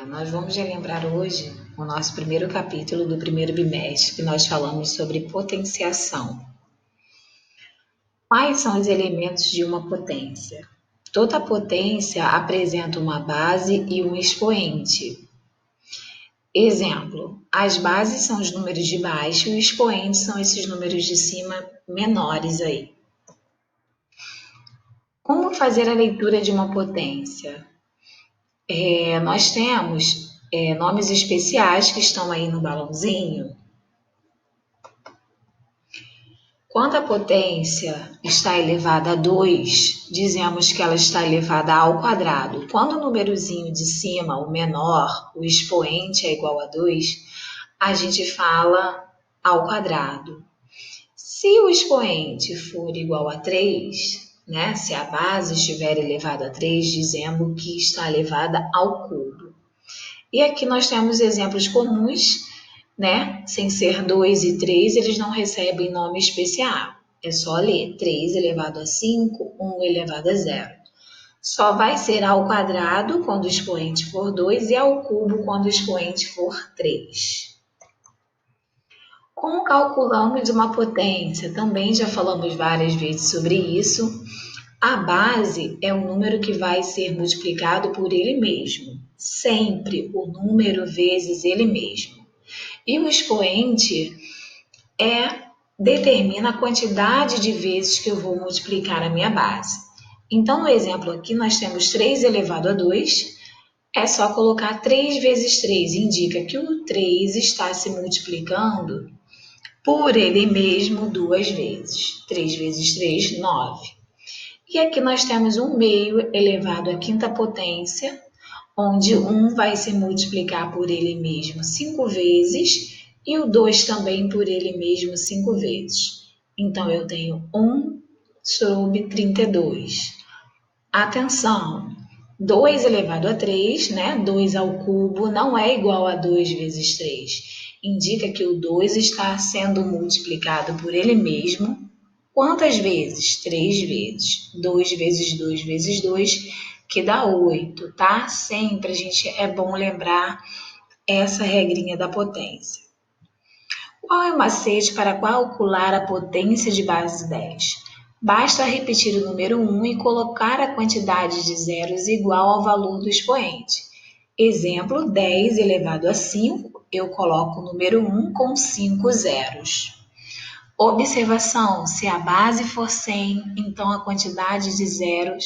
Nós vamos relembrar hoje o nosso primeiro capítulo do primeiro bimestre, que nós falamos sobre potenciação. Quais são os elementos de uma potência? Toda potência apresenta uma base e um expoente. Exemplo, as bases são os números de baixo e os expoentes são esses números de cima menores aí. Como fazer a leitura de uma potência? Nós temos nomes especiais que estão aí no balãozinho. Quando a potência está elevada a 2, dizemos que ela está elevada ao quadrado. Quando o númerozinho de cima, o menor, o expoente é igual a 2, a gente fala ao quadrado. Se o expoente for igual a 3, né, se a base estiver elevada a 3, dizemos que está elevada ao cubo. E aqui nós temos exemplos comuns, né? Sem ser 2 e 3, eles não recebem nome especial. É só ler 3 elevado a 5, 1 elevado a 0. Só vai ser ao quadrado quando o expoente for 2 e ao cubo quando o expoente for 3. Como calculamos uma potência? Também já falamos várias vezes sobre isso. A base é o número que vai ser multiplicado por ele mesmo. Sempre o número vezes ele mesmo. E o expoente determina a quantidade de vezes que eu vou multiplicar a minha base. Então, no exemplo aqui, nós temos 3 elevado a 2. É só colocar 3 vezes 3. Indica que o 3 está se multiplicando por ele mesmo 2 vezes. 3 vezes 3, 9. E aqui nós temos 1 meio elevado à quinta potência, onde 1 vai se multiplicar por ele mesmo 5 vezes e o 2 também por ele mesmo 5 vezes. Então, eu tenho 1 sobre 32. Atenção! 2 elevado a 3, né? 2 ao cubo não é igual a 2 vezes 3. Indica que o 2 está sendo multiplicado por ele mesmo. Quantas vezes? 3 vezes. 2 vezes 2 vezes 2, que dá 8, tá? Sempre é bom lembrar essa regrinha da potência. Qual é o macete para calcular a potência de base 10? Basta repetir o número 1 e colocar a quantidade de zeros igual ao valor do expoente. Exemplo, 10 elevado a 5, eu coloco o número 1 com 5 zeros. Observação, se a base for 100, então a quantidade de zeros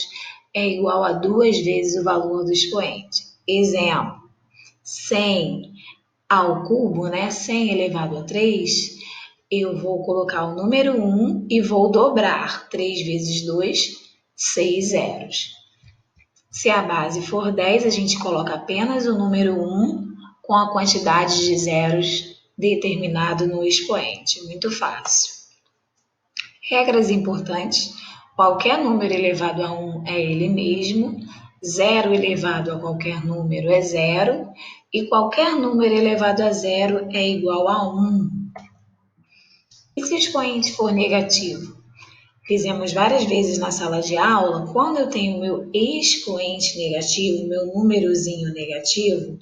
é igual a 2 vezes o valor do expoente. Exemplo, 100 ao cubo, né? 100 elevado a 3, eu vou colocar o número 1 e vou dobrar. 3 vezes 2, 6 zeros. Se a base for 10, a gente coloca apenas o número 1 com a quantidade de zeros determinado no expoente. Muito fácil. Regras importantes. Qualquer número elevado a 1 é ele mesmo. 0 elevado a qualquer número é 0. E qualquer número elevado a 0 é igual a 1. E se o expoente for negativo? Fizemos várias vezes na sala de aula. Quando eu tenho meu expoente negativo, meu númerozinho negativo,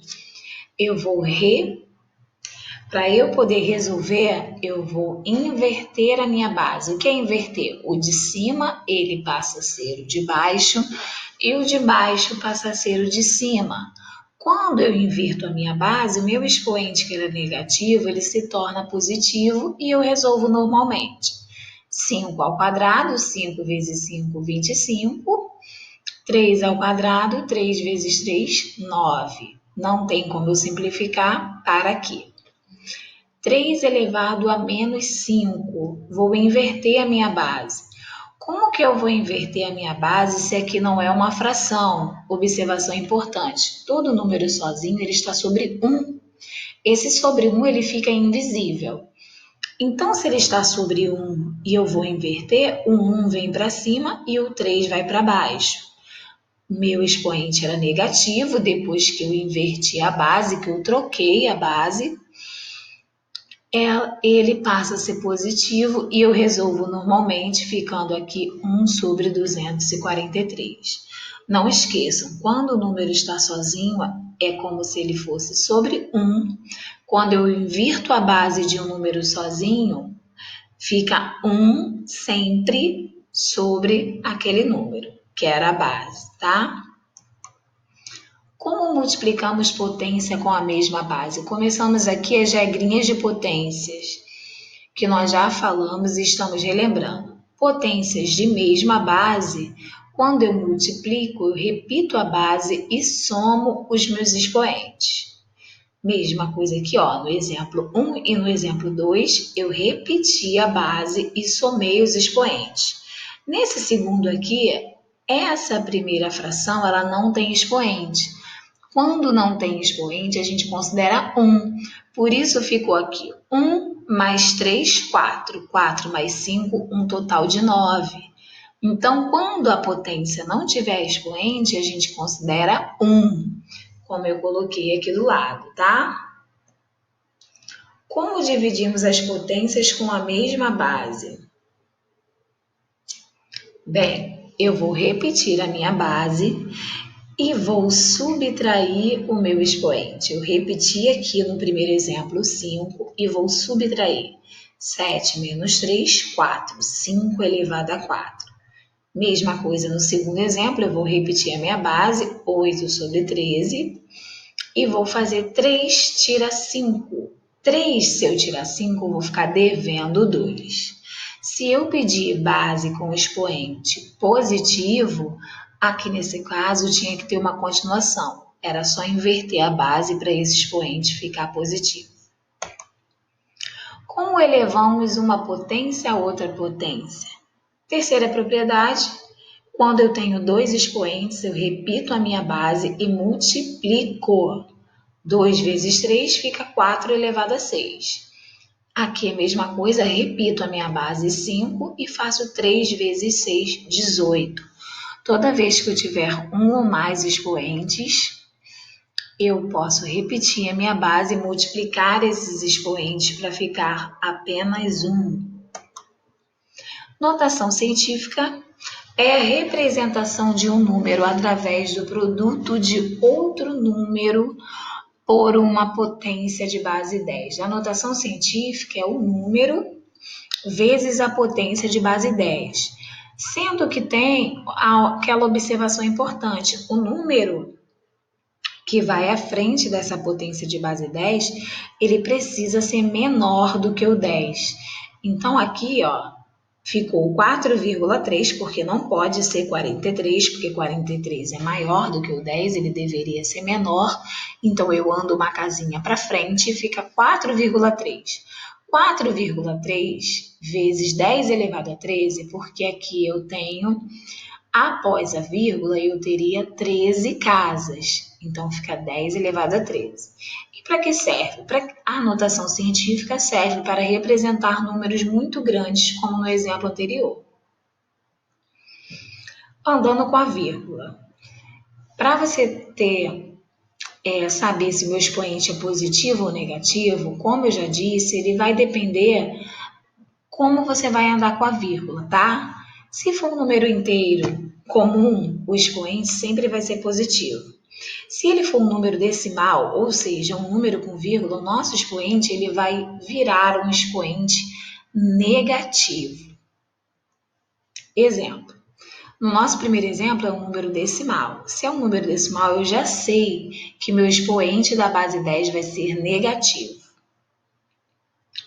para eu poder resolver, eu vou inverter a minha base. O que é inverter? O de cima, ele passa a ser o de baixo e o de baixo passa a ser o de cima. Quando eu inverto a minha base, o meu expoente que era negativo, ele se torna positivo e eu resolvo normalmente. 5 ao quadrado, 5 vezes 5, 25. 3 ao quadrado, 3 vezes 3, 9. Não tem como eu simplificar para aqui. 3 elevado a menos 5. Vou inverter a minha base. Como que eu vou inverter a minha base se aqui não é uma fração? Observação importante. Todo número sozinho ele está sobre 1. Esse sobre 1 ele fica invisível. Então, se ele está sobre 1 e eu vou inverter, o 1 vem para cima e o 3 vai para baixo. Meu expoente era negativo, depois que eu inverti a base, que eu troquei a base, ele passa a ser positivo e eu resolvo normalmente ficando aqui 1 sobre 243. Não esqueçam, quando o número está sozinho, é como se ele fosse sobre 1. Quando eu invirto a base de um número sozinho, fica 1 sempre sobre aquele número, que era a base, tá? Como multiplicamos potência com a mesma base? Começamos aqui as regrinhas de potências, que nós já falamos e estamos relembrando. Potências de mesma base, quando eu multiplico, eu repito a base e somo os meus expoentes. Mesma coisa aqui, ó, no exemplo 1 e no exemplo 2, eu repeti a base e somei os expoentes. Nesse segundo aqui, essa primeira fração, ela não tem expoente. Quando não tem expoente, a gente considera 1. Por isso ficou aqui 1 mais 3, 4. 4 mais 5, um total de 9. Então, quando a potência não tiver expoente, a gente considera 1, como eu coloquei aqui do lado, tá? Como dividimos as potências com a mesma base? Bem, eu vou repetir a minha base e vou subtrair o meu expoente. Eu repeti aqui no primeiro exemplo 5 e vou subtrair 7 menos 3, 4. 5 elevado a 4. Mesma coisa no segundo exemplo, eu vou repetir a minha base, 8 sobre 13, e vou fazer 3 tira 5. 3, se eu tirar 5, eu vou ficar devendo 2. Se eu pedir base com expoente positivo, aqui nesse caso tinha que ter uma continuação. Era só inverter a base para esse expoente ficar positivo. Como elevamos uma potência a outra potência? Terceira propriedade, quando eu tenho dois expoentes, eu repito a minha base e multiplico. 2 vezes 3 fica 4 elevado a 6. Aqui a mesma coisa, repito a minha base 5 e faço 3 vezes 6, 18. Toda vez que eu tiver um ou mais expoentes, eu posso repetir a minha base e multiplicar esses expoentes para ficar apenas 1. Notação científica é a representação de um número através do produto de outro número por uma potência de base 10. A notação científica é o número vezes a potência de base 10. Sendo que tem aquela observação importante, o número que vai à frente dessa potência de base 10, ele precisa ser menor do que o 10. Então aqui, ó, ficou 4,3, porque não pode ser 43, porque 43 é maior do que o 10, ele deveria ser menor. Então, eu ando uma casinha para frente e fica 4,3. 4,3 vezes 10 elevado a 13, porque aqui eu tenho, após a vírgula, eu teria 13 casas. Então, fica 10 elevado a 13. E para que serve? A notação científica serve para representar números muito grandes, como no exemplo anterior. Andando com a vírgula. Para você saber se o meu expoente é positivo ou negativo, como eu já disse, ele vai depender como você vai andar com a vírgula, tá? Se for um número inteiro comum, o expoente sempre vai ser positivo. Se ele for um número decimal, ou seja, um número com vírgula, o nosso expoente ele vai virar um expoente negativo. Exemplo. No nosso primeiro exemplo é um número decimal. Se é um número decimal, eu já sei que meu expoente da base 10 vai ser negativo.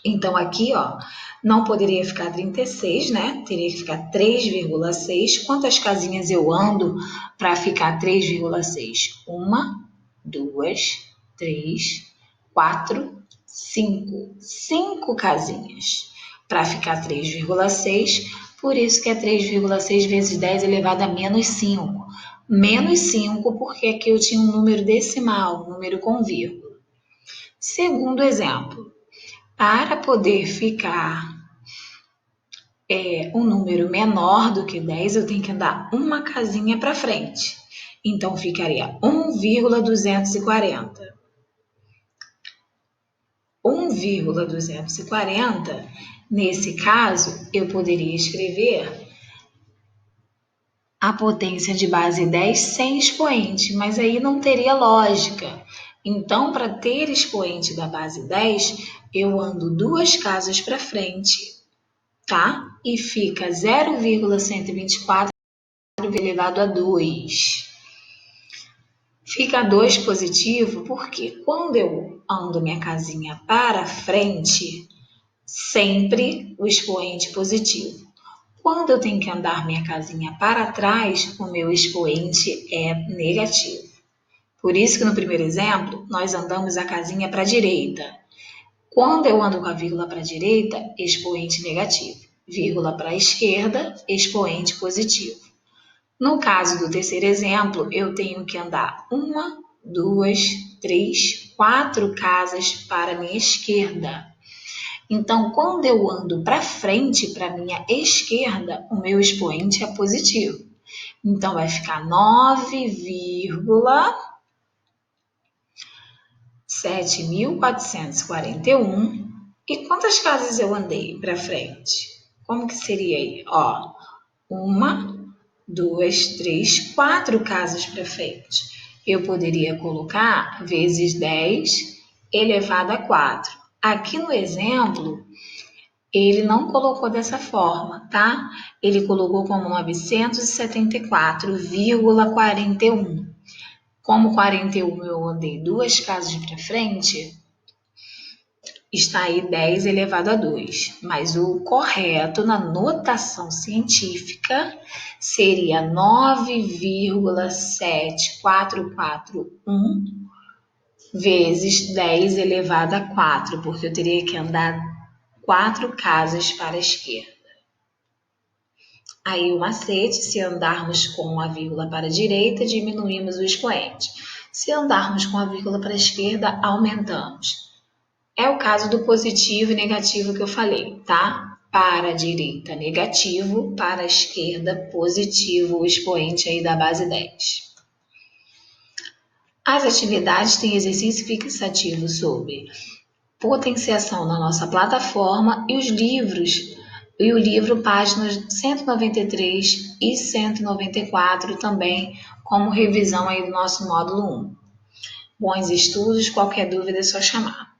Então, aqui, ó, não poderia ficar 36, né? Teria que ficar 3,6. Quantas casinhas eu ando para ficar 3,6? 1, 2, 3, 4, 5. 5 casinhas para ficar 3,6. Por isso que é 3,6 vezes 10 elevado a menos 5. Menos 5 porque aqui eu tinha um número decimal, um número com vírgula. Segundo exemplo. Para poder ficar um número menor do que 10, eu tenho que andar uma casinha para frente. Então, ficaria 1,240. 1,240, nesse caso, eu poderia escrever a potência de base 10 sem expoente, mas aí não teria lógica. Então, para ter expoente da base 10, eu ando 2 casas para frente, tá? E fica 0,124 elevado a 2. Fica 2 positivo porque quando eu ando minha casinha para frente, sempre o expoente positivo. Quando eu tenho que andar minha casinha para trás, o meu expoente é negativo. Por isso que no primeiro exemplo, nós andamos a casinha para a direita. Quando eu ando com a vírgula para a direita, expoente negativo. Vírgula para a esquerda, expoente positivo. No caso do terceiro exemplo, eu tenho que andar 1, 2, 3, 4 casas para a minha esquerda. Então, quando eu ando para frente, para a minha esquerda, o meu expoente é positivo. Então, vai ficar 9,7441. E quantas casas eu andei para frente? Como que seria aí? Ó, 1, 2, 3, 4 casas para frente. Eu poderia colocar vezes 10 elevado a 4. Aqui no exemplo, ele não colocou dessa forma, tá? Ele colocou como 974,41. Como 41 eu andei 2 casas para frente, está aí 10 elevado a 2. Mas o correto na notação científica seria 9,7441 vezes 10 elevado a 4, porque eu teria que andar 4 casas para a esquerda. Aí o macete, se andarmos com a vírgula para a direita, diminuímos o expoente. Se andarmos com a vírgula para a esquerda, aumentamos. É o caso do positivo e negativo que eu falei, tá? Para a direita, negativo, para a esquerda, positivo, o expoente aí da base 10. As atividades têm exercício fixativo sobre potenciação na nossa plataforma e os livros, e o livro páginas 193 e 194 também, como revisão aí do nosso módulo 1. Bons estudos, qualquer dúvida é só chamar.